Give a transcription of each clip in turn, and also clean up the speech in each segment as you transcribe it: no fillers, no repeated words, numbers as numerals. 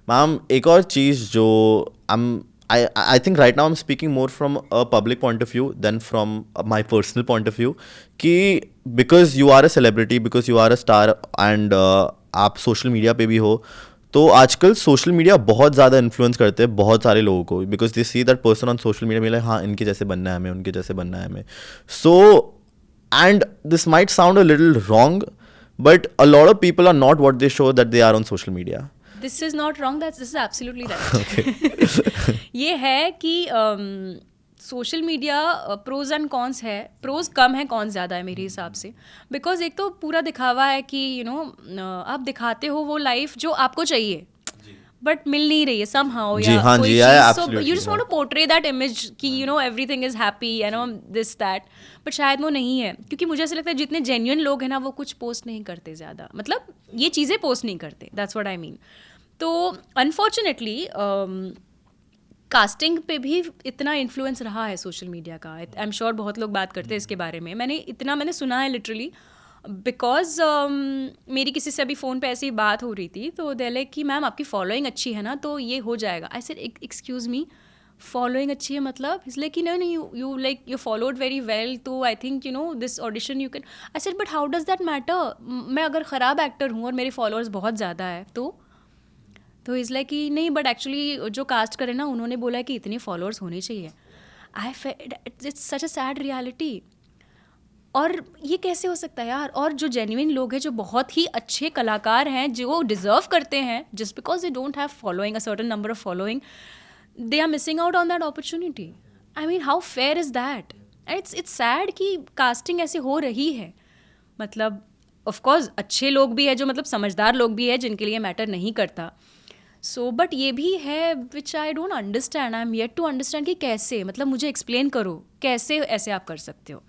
Ma'am एक और चीज़ जो I think right now I am speaking more from a public point of view than from my personal point of view कि because you are a celebrity, because you are a star and आप social media पे भी हो, तो आजकल social media बहुत ज़्यादा influence करते हैं बहुत सारे लोगों को, because they see that person on social media में लाइक हाँ इनके जैसे बनना है हमें, उनके जैसे बनना है हमें. So and this might sound a little wrong, but a lot of people are not what they show that they are on social media. This is not wrong, this is absolutely right. ये है कि social media pros and cons है. Pros कम है, cons ज़्यादा है मेरे हिसाब से. बिकॉज एक तो पूरा दिखावा है कि आप दिखाते हो वो लाइफ जो आपको चाहिए बट मिल नहीं रही है somehow, जी या हाँ कोई जी, चीज़. so absolutely, you just want to portray that image कि everything is happy, this that, but शायद वो नहीं है. क्योंकि मुझे ऐसा लगता है जितने जेन्युइन लोग हैं ना वो कुछ पोस्ट नहीं करते ज़्यादा, मतलब ये चीज़ें पोस्ट नहीं करते. That's what I mean. तो अनफॉर्चुनेटली कास्टिंग पे भी इतना इन्फ्लुएंस रहा है सोशल मीडिया का. आई एम श्योर बहुत लोग बात करते हैं इसके बारे में. मैंने सुना है लिटरली, बिकॉज मेरी किसी से अभी फ़ोन पे ऐसी बात हो रही थी तो दे लाइक कि मैम आपकी फॉलोइंग अच्छी है ना तो ये हो जाएगा. I said excuse me, following अच्छी है मतलब? इज लाइक नहीं, you like you followed very well, तो I think this audition you can. I said but how does that matter? मैं अगर ख़राब एक्टर हूँ और मेरे फॉलोअर्स बहुत ज़्यादा है तो इज़ लाइक कि नहीं, बट एक्चुअली जो कास्ट करे ना उन्होंने बोला है कि इतने फॉलोअर्स होने चाहिए. It's such a sad reality. और ये कैसे हो सकता है यार? और जो जेन्युइन लोग हैं, जो बहुत ही अच्छे कलाकार हैं, जो डिज़र्व करते हैं, just because they don't have following a certain number of following, they are missing out on that opportunity. I mean how fair is that? It's sad कि कास्टिंग ऐसे हो रही है. मतलब ऑफकोर्स अच्छे लोग भी हैं, जो मतलब समझदार लोग भी हैं जिनके लिए मैटर नहीं करता. सो बट ये भी है which I don't understand. I am yet to understand कि कैसे, मतलब मुझे एक्सप्लेन करो कैसे ऐसे आप कर सकते हो.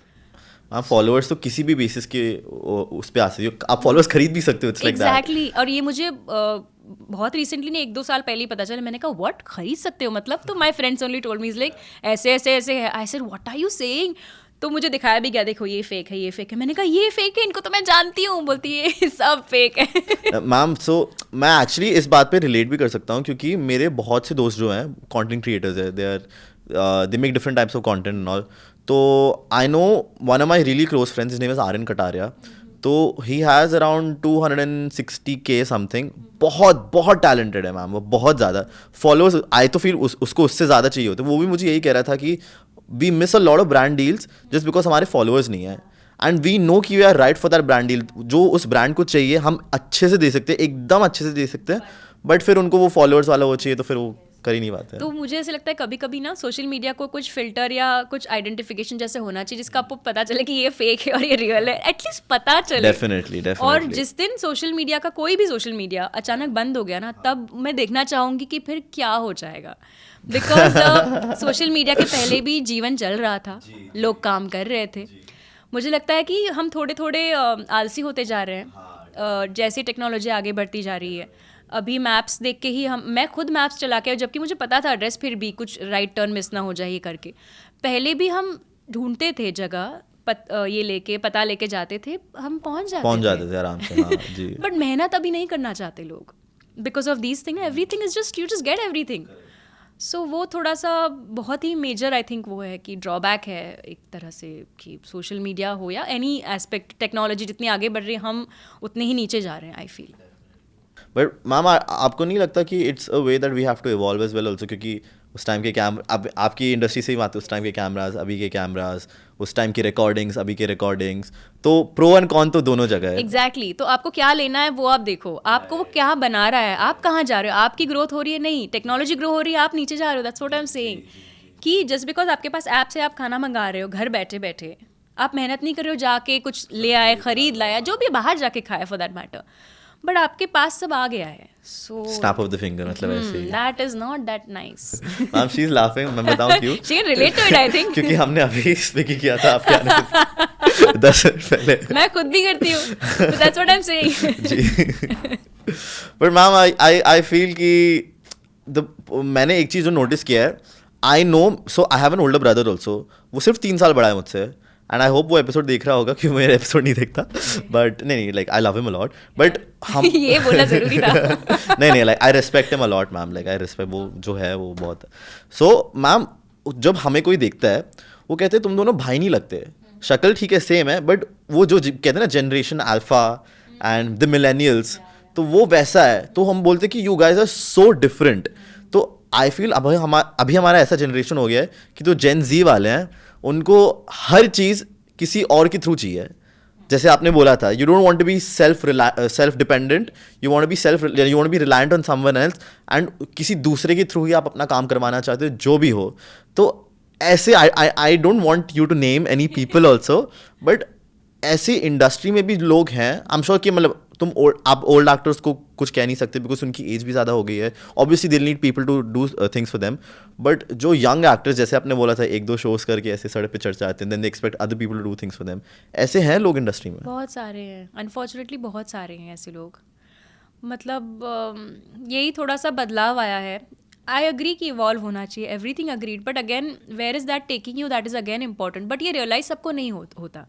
आप फॉलोअर्स तो किसी भी बेसिस के उस पे आ सकते हो, आप फॉलोअर्स खरीद भी सकते हो. It's like that. एग्जैक्टली. और ये मुझे बहुत रिसेंटली नहीं, 1-2 साल पहले ही पता चला. मैंने कहा व्हाट, खरीद सकते हो मतलब? तो my friends only told me is like ऐसे ऐसे ऐसे है. I said what are you saying? तो मुझे दिखाया भी, क्या देखो ये फेक है, ये फेक है. मैंने कहा ये फेक है, इनको तो मैं जानती हूँ. बोलती है सब फेक है. मैम सो मैं एक्चुअली इस बात पे रिलेट भी कर सकता हूँ, क्योंकि मेरे बहुत से दोस्त जो हैं कंटेंट क्रिएटर्स है, they make different types of content and all. तो I know one of my really close friends, his name is Aryan Kataria. तो he has around 260K something. बहुत बहुत टैलेंटेड है मैम वो, बहुत ज़्यादा फॉलोअर्स आए तो फिर उसको उससे ज़्यादा चाहिए होते. वो भी मुझे यही कह रहा था कि we miss a lot of brand deals just because हमारे फॉलोअर्स नहीं है. एंड वी नो कि we are right for that brand deal. जो उस ब्रांड को चाहिए हम अच्छे से दे सकते हैं, एकदम अच्छे से दे सकते हैं, बट फिर उनको वो फॉलोअर्स वाला वो चाहिए तो फिर वो कर ही नहीं पाते हैं. तो मुझे ऐसे लगता है कभी कभी ना सोशल मीडिया को कुछ फिल्टर या कुछ आइडेंटिफिकेशन जैसे होना चाहिए जिसका आपको पता चले कि ये फेक है और ये रियल है. एटलीस्ट पता चले. डेफिनेटली और जिस दिन सोशल मीडिया का कोई भी सोशल मीडिया अचानक बंद हो गया ना, तब मैं देखना चाहूँगी कि फिर क्या हो जाएगा. बिकॉज सोशल मीडिया के पहले भी जीवन चल रहा था, लोग काम कर रहे थे. मुझे लगता है कि हम थोड़े थोड़े आलसी होते जा रहे हैं जैसे टेक्नोलॉजी आगे बढ़ती जा रही है. अभी मैप्स देख के ही मैं खुद मैप्स चला के, जबकि मुझे पता था एड्रेस, फिर भी कुछ राइट टर्न मिस ना हो जाए ये करके. पहले भी हम ढूंढते थे जगह, ये लेके पता लेके जाते थे, हम पहुंच जाते थे आराम से. हाँ जी. बट मेहनत अभी नहीं करना चाहते लोग because of these thing. Everything is just, you just get everything. So वो थोड़ा सा बहुत ही मेजर आई थिंक वो है कि ड्रॉबैक है एक तरह से, कि सोशल मीडिया हो या एनी एस्पेक्ट, टेक्नोलॉजी जितनी आगे बढ़ रही है हम उतने ही नीचे जा रहे हैं, आई फील. बट मैम आपको नहीं लगता कि it's a way that we have to evolve as well also? क्योंकि उस टाइम के आपकी इंडस्ट्री से ही बात है, उस टाइम के कैमराज, अभी के कैमराज, उस टाइम की रिकॉर्डिंग्स, अभी के रिकॉर्डिंग्स, तो प्रो एंड कॉन तो दोनों जगह है. एग्जैक्टली. तो आपको क्या लेना है वो आप देखो, आपको वो क्या बना रहा है, आप कहाँ जा रहे हो. आपकी ग्रोथ हो रही है? नहीं, टेक्नोलॉजी ग्रो हो रही है, आप नीचे जा रहे हो. That's what I am saying. कि जस्ट बिकॉज आपके पास ऐप से आप खाना मंगा रहे हो घर बैठे बैठे, आप मेहनत नहीं कर रहे हो जाके कुछ ले आए, खरीद लाया, जो भी बाहर जाके खाए फॉर दैट मैटर, बट आपके पास सब आ गया है. So snap of the finger, मतलब ऐसे ही. That is not that nice. Ma'am she is laughing. मैं बताऊं क्यों? She can relate to it I think. क्योंकि हमने अभी स्पीक किया था आपके आने से 10 मिनट पहले. मैं खुद भी करती हूँ. That's what I am saying. जी. बट मैम आई फील कि मैंने एक चीज़ जो नोटिस किया है, I know, so I have an older brother also. वो सिर्फ 3 साल बड़ा है मुझसे. एंड आई होप वो एपिसोड देख रहा होगा, क्योंकि मेरा एपिसोड नहीं देखता, बट नहीं, like I love him a lot, but हम ये बोलना जरूरी था। नहीं, like I respect him a lot ma'am, like I respect, वो जो है वो बहुत। सो मैम, जब हमें कोई देखता है वो कहते हैं तुम दोनों भाई नहीं लगते, शक्ल ठीक है सेम है, बट वो जो कहते हैं ना generation alpha and the millennials, तो वो वैसा है, तो हम बोलते हैं कि you guys are so different. तो आई फील अभी हमारा ऐसा जनरेशन हो गया है कि जो जेन जी वाले हैं उनको हर चीज़ किसी और के थ्रू चाहिए। जैसे आपने बोला था, you don't want to be self dependent, you want to be reliant on someone else, and किसी दूसरे के थ्रू ही आप अपना काम करवाना चाहते हो, जो भी हो। तो ऐसे I don't want you to name any people also, but ऐसी इंडस्ट्री में भी लोग हैं, आई एम श्योर कि मतलब आप ओल्ड एक्टर्स को कुछ कह नहीं सकते बिकॉज उनकी एज भी ज़्यादा हो गई है, obviously they need people to do things for them, but जो यंग एक्टर्स, जैसे आपने बोला था 1-2 शोज करके ऐसे सड़क पे चढ़ जाते हैं, then they expect other people to do things for them, ऐसे हैं लोग इंडस्ट्री में, बहुत सारे हैं, अनफॉर्चुनेटली बहुत सारे हैं ऐसे लोग। मतलब यही थोड़ा सा बदलाव आया है। आई अग्री कि इवॉल्व होना चाहिए, everything agreed, but again where is that taking you, that is again important. But ये रियलाइज सबको नहीं होता,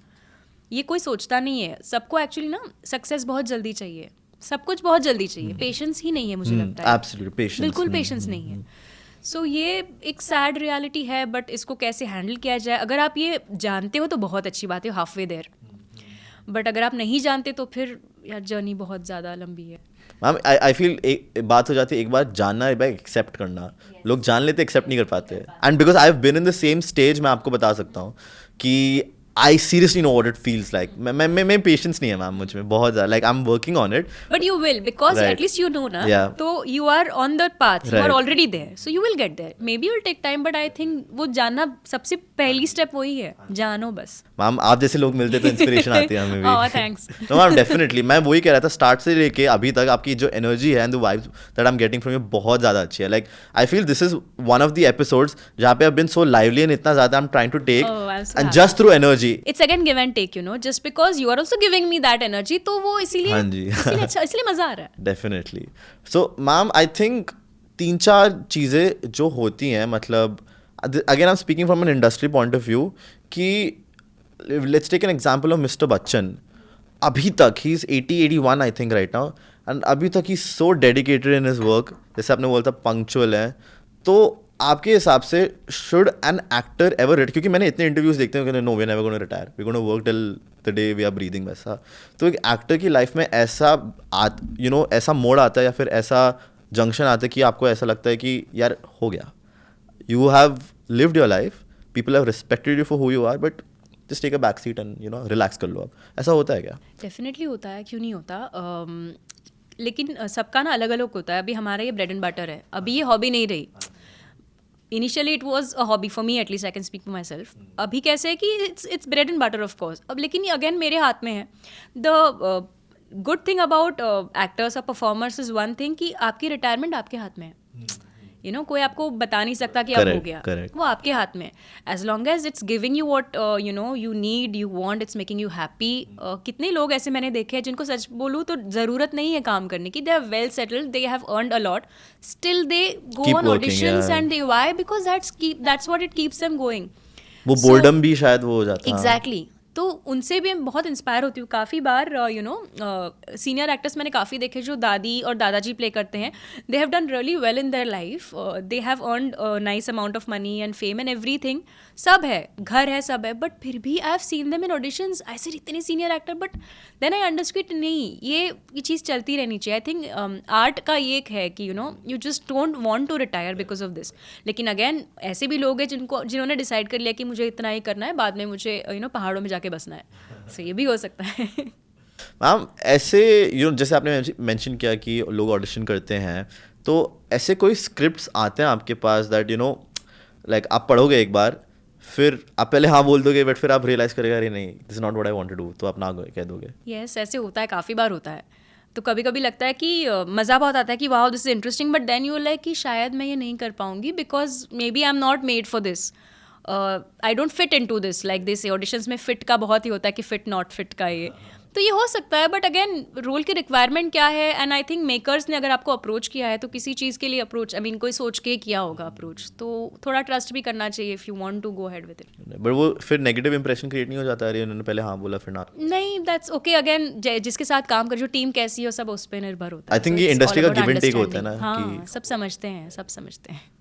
ये कोई सोचता नहीं है। सबको एक्चुअली ना सक्सेस बहुत जल्दी चाहिए, सब कुछ बहुत जल्दी चाहिए, पेशेंस ही नहीं है मुझे लगता है, एब्सोल्युटली पेशेंस, बिल्कुल पेशेंस नहीं है। सो ये एक सैड रियलिटी है, बट इसको कैसे हैंडल किया जाए, अगर आप ये जानते हो तो बहुत अच्छी बात है, हाफ वे देयर, बट अगर आप नहीं जानते तो फिर यार जर्नी बहुत ज़्यादा लंबी है। मैम आई फील एक बात हो जाती है, एक बार जानना, एक बार एक्सेप्ट करना, लोग जान लेते एक्सेप्ट नहीं कर पाते, and because I have been in the same stage, मैं आपको बता सकता हूँ कि I seriously know what it feels like. मैं पेशेंस नहीं है मैम मुझ में बहुत ज़्यादा, like I am working on it, but you will, because Right. At least you know ना, Yeah. तो you are on the path, you are Right. Already there, so you will get there. Maybe will take time, but I think वो जानना सबसे पहली step वही है, जानो बस। मैम आप जैसे लोग मिलते तो इंस्पिरेशन आती है हमें भी। Oh, thanks. No ma'am definitely, मैं वही कह रहा था, स्टार्ट से लेके अभी तक आपकी जो एनर्जी है and the vibes that I am getting from you बहुत ज़्यादा अच्छी है। Like I feel this is one of the episodes जहाँ पे I been so lively and इतना ज़्यादा I am trying to take, Oh, I'm so and happy. Just through energy. It's again give and take, you know, just because you are also giving me that energy, तो वो इसीलिए हाँ जी। इसीलिए अच्छा, इसलिए मजा आ रहा है। Definitely. So ma'am I think 3-4 चीज़ें जो होती हैं, मतलब again I am speaking from an industry point of view, कि let's take an example of mister Bachchan. अभी तक ही is 80-81 I think right now, and अभी तक ही so dedicated in his work, जैसे आपने बोला था पंक्चुअल है। तो आपके हिसाब से should an actor ever retire, क्योंकि मैंने इतने इंटरव्यूज देखते हैं कि no we never gonna retire, we gonna work till the day we are breathing, वैसा। तो एक एक्टर की लाइफ में ऐसा ऐसा मोड़ आता है या फिर ऐसा जंक्शन आता है कि आपको ऐसा लगता है कि यार हो गया, you have lived your life, people have respected you for who you are, but just take a back seat and relax कर लो आप, ऐसा होता है क्या? डेफिनेटली होता है, क्यों नहीं होता। लेकिन सबका ना अलग अलग होता है। अभी हमारा ये ब्रेड एंड बटर है, अभी ये हॉबी नहीं रही। Initially it was a hobby for me, at least I can speak for my self. अभी कैसे है कि it's bread and butter of course. अब लेकिन ये अगेन मेरे हाथ में है। The good thing about actors और परफॉर्मर्स इज वन थिंग कि आपकी रिटायरमेंट आपके हाथ में है। कोई आपको बता नहीं सकता कि अब हो गया, वो आपके हाथ में। As long as it's giving you what you need, you want, it's making you happy. कितने लोग ऐसे मैंने देखे हैं जिनको सच बोलूँ तो ज़रूरत नहीं है काम करने की, they are well settled, they have earned a lot, still they go on auditions and they why, because that's what it keeps them going. वो बोर्डम भी शायद वो हो जाता है। एग्जैक्टली। तो उनसे भी मैं बहुत इंस्पायर होती हूँ। काफ़ी बार सीनियर एक्टर्स मैंने काफ़ी देखे जो दादी और दादाजी प्ले करते हैं, they have done really well in their life, they have earned nice amount of money and fame and everything, सब है, घर है, सब है, बट फिर भी I have seen them in auditions. I said इतने senior actor, but then I understood नहीं, ये चीज़ चलती रहनी चाहिए। आई थिंक आर्ट का ये एक है कि you just don't want to retire because of this. लेकिन अगेन ऐसे भी लोग हैं जिन्होंने डिसाइड कर लिया कि मुझे इतना ही करना है, बाद में मुझे पहाड़ों में जाके बसना है, सो ये भी हो सकता है। मैम ऐसे जैसे आपने मेंशन किया कि लोग ऑडिशन करते हैं, तो ऐसे कोई स्क्रिप्ट्स आते हैं आपके पास दैट लाइक आप पढ़ोगे एक बार, फिर आप पहले हाँ बोल दोगे, बट फिर आप रियलाइज करेगा अरे नहीं, this is not what I want to do, तो आप ना कह दोगे? यस, ऐसे होता है, काफ़ी बार होता है। तो कभी कभी लगता है कि मज़ा बहुत आता है कि wow this is interesting, but then you like कि शायद मैं ये नहीं कर पाऊंगी because maybe I am not made for this, I don't fit in to this, like this. Auditions में फिट का बहुत ही होता है कि फिट नॉट फिट का ये, तो ये हो सकता है, बट अगेन रोल की रिक्वायरमेंट क्या है, एंड आई थिंक मेकर्स ने अगर आपको अप्रोच किया है तो किसी चीज़ के लिए अप्रोच, आई मीन कोई सोच के किया होगा अप्रोच, तो थोड़ा ट्रस्ट भी करना चाहिए if you want to go ahead with it. But वो फिर नेगेटिव इंप्रेशन क्रिएट नहीं हो जाता, अरे उन्होंने पहले हाँ बोला फिर ना? नहीं, दैट्स ओके। अगेन जिसके साथ काम कर, जो टीम कैसी हो, सब उस पर निर्भर होता है। I think So ये it's industry all का about give and take होता है understanding. ना हाँ, कि- सब समझते हैं, सब समझते हैं।